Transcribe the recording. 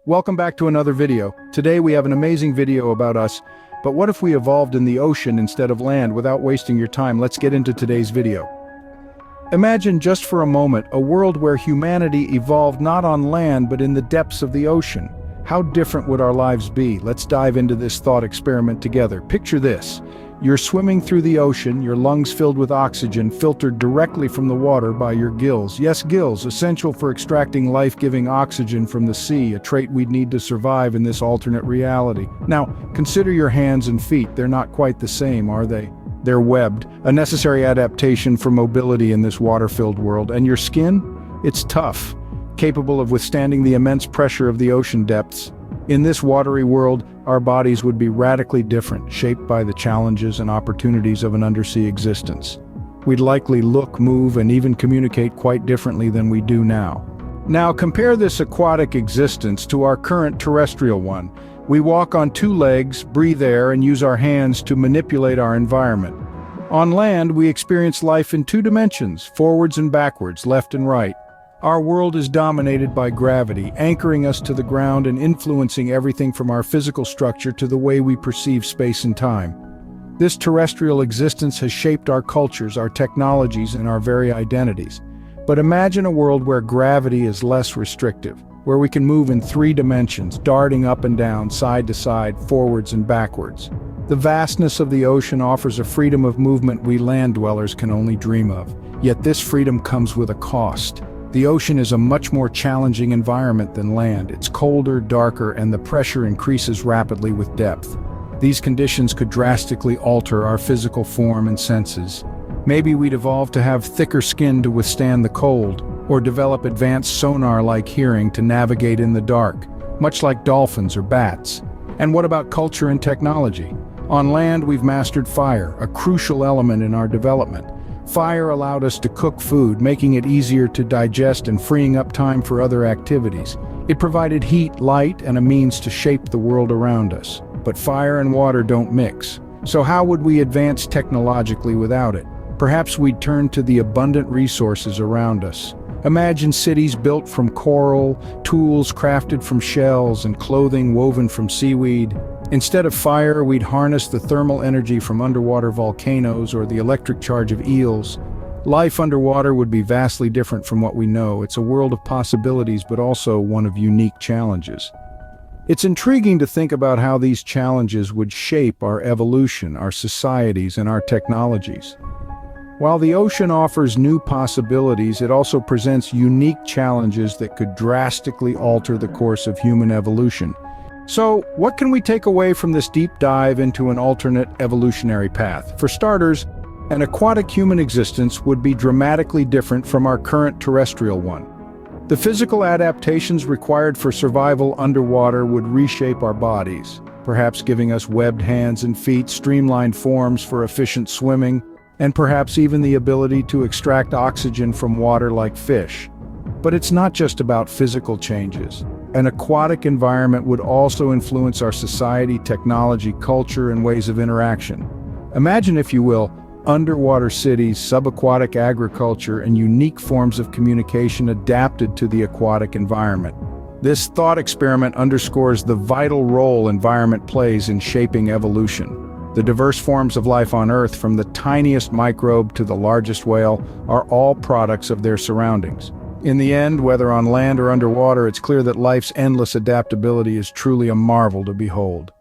Welcome back to another video. Today we have an amazing video about us, but what if we evolved in the ocean instead of land? Without wasting your time, let's get into today's video. Imagine just for a moment a world where humanity evolved not on land but in the depths of the ocean. How different would our lives be? Let's dive into this thought experiment together. Picture this. You're swimming through the ocean, your lungs filled with oxygen filtered directly from the water by your gills. Yes, gills, essential for extracting life-giving oxygen from the sea, a trait we'd need to survive in this alternate reality. Now, consider your hands and feet. They're not quite the same, are they? They're webbed, a necessary adaptation for mobility in this water-filled world. And your skin? It's tough, capable of withstanding the immense pressure of the ocean depths. In this watery world, our bodies would be radically different, shaped by the challenges and opportunities of an undersea existence. We'd likely look, move, and even communicate quite differently than we do now. Now compare this aquatic existence to our current terrestrial one. We walk on two legs, breathe air, and use our hands to manipulate our environment. On land, we experience life in two dimensions, forwards and backwards, left and right. Our world is dominated by gravity, anchoring us to the ground and influencing everything from our physical structure to the way we perceive space and time. This terrestrial existence has shaped our cultures, our technologies, and our very identities. But imagine a world where gravity is less restrictive, where we can move in three dimensions, darting up and down, side to side, forwards and backwards. The vastness of the ocean offers a freedom of movement we land dwellers can only dream of. Yet this freedom comes with a cost. The ocean is a much more challenging environment than land. It's colder, darker, and the pressure increases rapidly with depth. These conditions could drastically alter our physical form and senses. Maybe we'd evolve to have thicker skin to withstand the cold, or develop advanced sonar-like hearing to navigate in the dark, much like dolphins or bats. And what about culture and technology? On land, we've mastered fire, a crucial element in our development. Fire allowed us to cook food, making it easier to digest and freeing up time for other activities. It provided heat, light, and a means to shape the world around us. But fire and water don't mix. So how would we advance technologically without it? Perhaps we'd turn to the abundant resources around us. Imagine cities built from coral, tools crafted from shells, and clothing woven from seaweed. Instead of fire, we'd harness the thermal energy from underwater volcanoes or the electric charge of eels. Life underwater would be vastly different from what we know. It's a world of possibilities, but also one of unique challenges. It's intriguing to think about how these challenges would shape our evolution, our societies, and our technologies. While the ocean offers new possibilities, it also presents unique challenges that could drastically alter the course of human evolution. So, what can we take away from this deep dive into an alternate evolutionary path? For starters, an aquatic human existence would be dramatically different from our current terrestrial one. The physical adaptations required for survival underwater would reshape our bodies, perhaps giving us webbed hands and feet, streamlined forms for efficient swimming, and perhaps even the ability to extract oxygen from water like fish. But it's not just about physical changes. An aquatic environment would also influence our society, technology, culture, and ways of interaction. Imagine, if you will, underwater cities, subaquatic agriculture, and unique forms of communication adapted to the aquatic environment. This thought experiment underscores the vital role environment plays in shaping evolution. The diverse forms of life on Earth, from the tiniest microbe to the largest whale, are all products of their surroundings. In the end, whether on land or underwater, it's clear that life's endless adaptability is truly a marvel to behold.